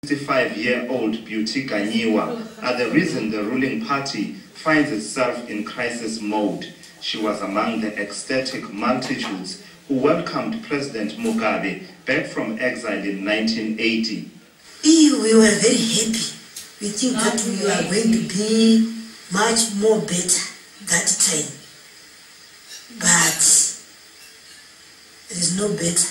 65-year-old Beauty Ganyiwa are the reason the ruling party finds itself in crisis mode. She was among the ecstatic multitudes who welcomed President Mugabe back from exile in 1980. We were very happy. We think that we are going to be much more better that time. But it is no better.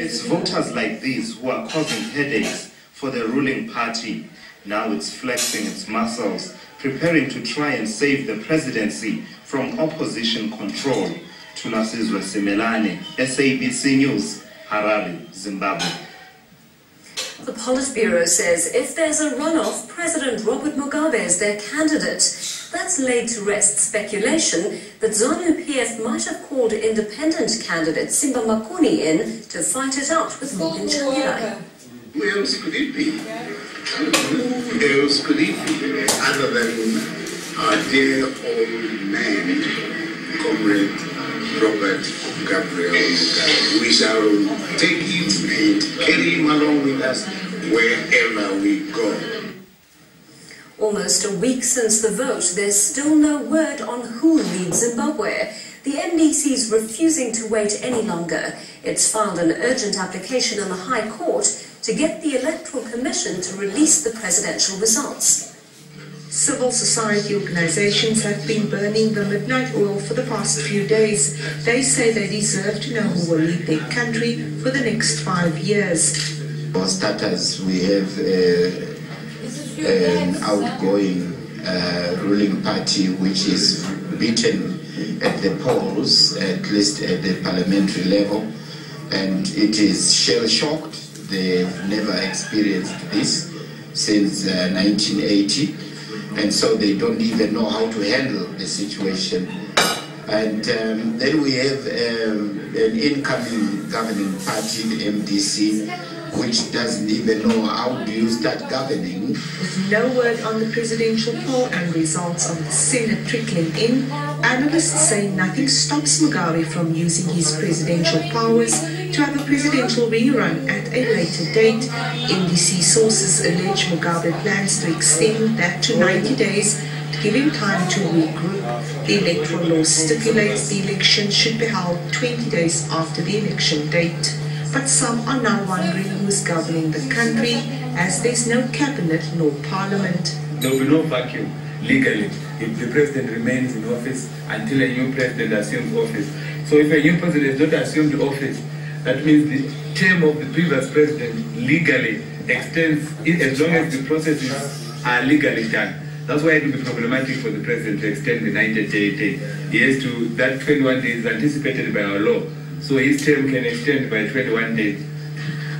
It's voters like these who are causing headaches for the ruling party. Now it's flexing its muscles, preparing to try and save the presidency from opposition control. Tunasizwe Simelane, SABC News, Harare, Zimbabwe. The Politburo says if there's a runoff, President Robert Mugabe is their candidate. That's laid to rest speculation that ZANU-PF might have called independent candidate Simba Makuni in to fight it out with Morgan Tsvangirai. Who else could it be? Who else could it be other than our dear old man, Comrade Robert Gabriel Mugabe? We shall take him and carry him along with us wherever we go. Almost a week since the vote, there's still no word on who leads Zimbabwe. The MDC is refusing to wait any longer. It's filed an urgent application in the High Court to get the Electoral Commission to release the presidential results. Civil society organizations have been burning the midnight oil for the past few days. They say they deserve to know who will lead their country for the next 5 years. For starters, we have an outgoing ruling party which is beaten at the polls, at least at the parliamentary level, and it is shell-shocked. They've never experienced this since 1980, and so they don't even know how to handle the situation. And then we have an incoming governing party, the MDC, which doesn't even know how do you start governing. With no word on the presidential poll and results of the Senate trickling in, analysts say nothing stops Mugabe from using his presidential powers to have a presidential rerun at a later date. NDC sources allege Mugabe plans to extend that to 90 days to give him time to regroup. The electoral law stipulates the election should be held 20 days after the election date. But some are now wondering who's governing the country, as there's no cabinet nor parliament. There will be no vacuum legally if the president remains in office until a new president assumes office. So if a new president does not assume the office, that means the term of the previous president legally extends as long as the processes are legally done. That's why it will be problematic for the president to extend the 90-day date. He has to, that 21 days is anticipated by our law. So his term can extend by 21 days.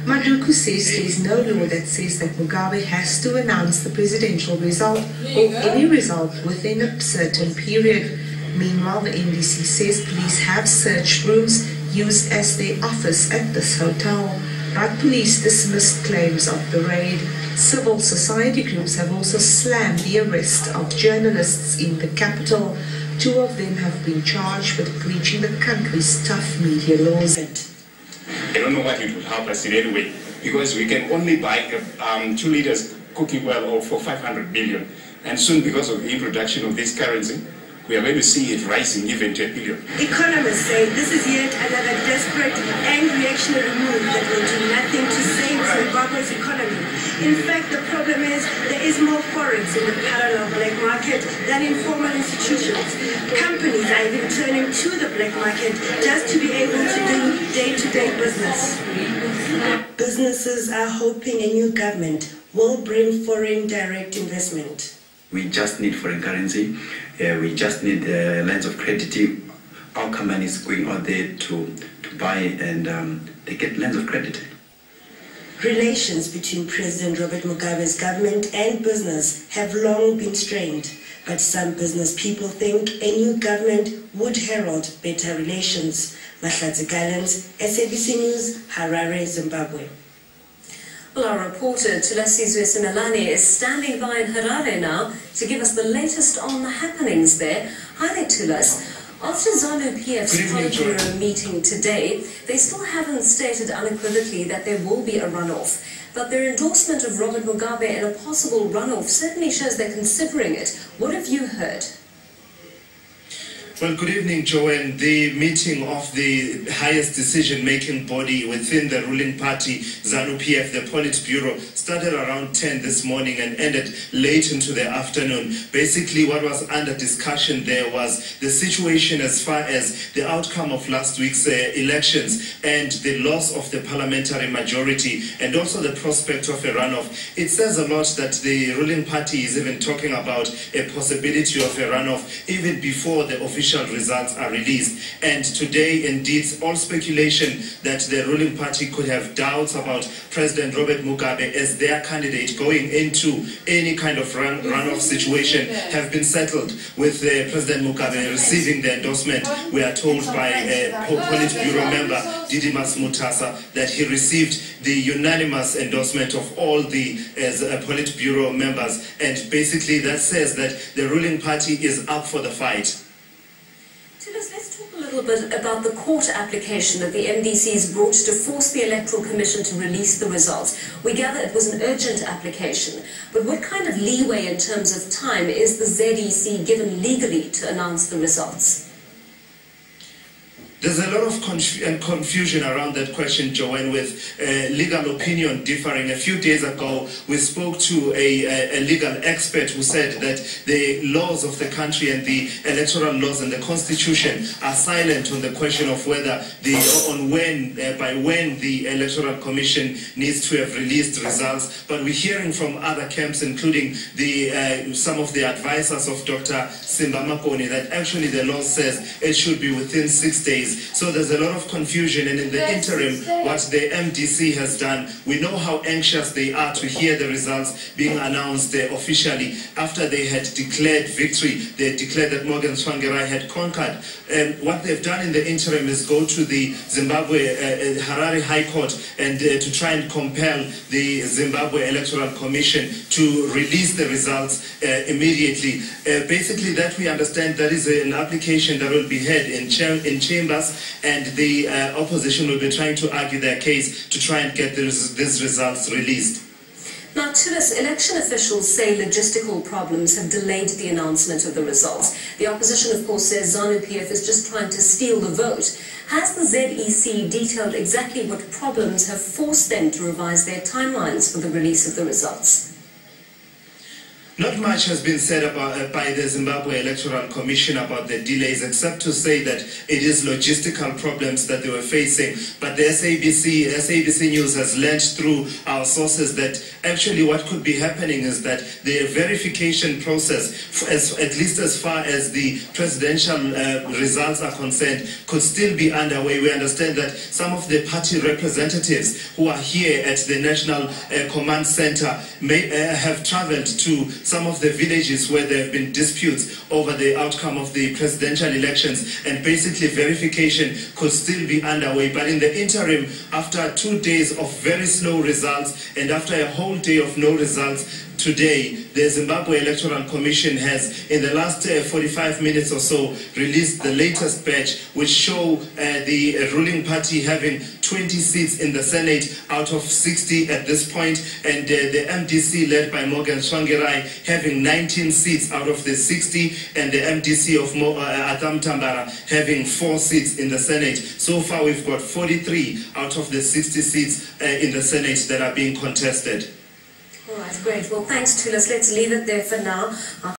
Maduku says there is no law that says that Mugabe has to announce the presidential result or any result within a certain period. Meanwhile, the NDC says police have search rooms used as their office at this hotel, but police dismissed claims of the raid. Civil society groups have also slammed the arrest of journalists in the capital. 2 of them have been charged with breaching the country's tough media laws. I don't know what it will help us in any way, because we can only buy 2 liters cooking oil for 500 billion. And soon, because of the introduction of this currency, we are going to see it rising even to $1 billion. Economists say this is yet another desperate and reactionary move that will do nothing to save Zimbabwe's economy. In fact, the problem is there is more forex in the parallel black market than in formal institutions. Companies are even turning to the black market just to be able to do day-to-day business. Businesses are hoping a new government will bring foreign direct investment. We just need foreign currency. We just need lines of credit. Our company is going out there to buy, and they get lines of credit. Relations between President Robert Mugabe's government and business have long been strained, but some business people think a new government would herald better relations. Mahlatsi Gallants, SABC News, Harare, Zimbabwe. Well, our reporter Tunasizwe Simelane is standing by in Harare now to give us the latest on the happenings there. Hi there, Tulas. After ZANU-PF's Politburo meeting today, they still haven't stated unequivocally that there will be a runoff. but their endorsement of Robert Mugabe in a possible runoff certainly shows they're considering it. What have you heard? Well, good evening, Joanne. The meeting of the highest decision-making body within the ruling party, ZANU-PF, the Politburo, started around 10 this morning and ended late into the afternoon. Basically, what was under discussion there was the situation as far as the outcome of last week's elections and the loss of the parliamentary majority and also the prospect of a runoff. It says a lot that the ruling party is even talking about a possibility of a runoff even before the official results are released. And today, indeed, all speculation that the ruling party could have doubts about President Robert Mugabe as their candidate going into any kind of runoff situation have been settled, with President Mugabe receiving the endorsement, we are told, by Politburo member Didimas Mutasa, that he received the unanimous endorsement of all the Politburo members. And basically that says that the ruling party is up for the fight. Let's talk a little bit about the court application that the MDCs brought to force the Electoral Commission to release the results. We gather it was an urgent application, but what kind of leeway in terms of time is the ZEC given legally to announce the results? There's a lot of confusion around that question, Joanne, with legal opinion differing. A few days ago, we spoke to a legal expert who said that the laws of the country and the electoral laws and the constitution are silent on the question of whether by when the Electoral Commission needs to have released results. But we're hearing from other camps, including some of the advisors of Dr. Simba Makoni, that actually the law says it should be within 6 days. So there's a lot of confusion, and in the interim, what the MDC has done, we know how anxious they are to hear the results being announced officially. After they had declared victory, they declared that Morgan Tsvangirai had conquered. What they've done in the interim is go to the Zimbabwe Harare High Court and to try and compel the Zimbabwe Electoral Commission to release the results immediately. Basically, that we understand that is an application that will be heard in chambers, and the opposition will be trying to argue their case to try and get these results released. Now, Tulis, election officials say logistical problems have delayed the announcement of the results. The opposition, of course, says ZANU-PF is just trying to steal the vote. Has the ZEC detailed exactly what problems have forced them to revise their timelines for the release of the results? Not much has been said by the Zimbabwe Electoral Commission about the delays, except to say that it is logistical problems that they were facing. But the SABC News has learned through our sources that actually what could be happening is that the verification process, at least as far as the presidential results are concerned, could still be underway. We understand that some of the party representatives who are here at the National Command Center may have traveled to some of the villages where there have been disputes over the outcome of the presidential elections, and basically verification could still be underway. But in the interim, after 2 days of very slow results and after a whole day of no results, today, the Zimbabwe Electoral Commission has, in the last 45 minutes or so, released the latest batch, which show the ruling party having 20 seats in the Senate out of 60 at this point, and the MDC led by Morgan Tsvangirai having 19 seats out of the 60, and the MDC of Atam Tambara having 4 seats in the Senate. So far, we've got 43 out of the 60 seats in the Senate that are being contested. All right, great. Well, thanks, Tulis. Let's leave it there for now.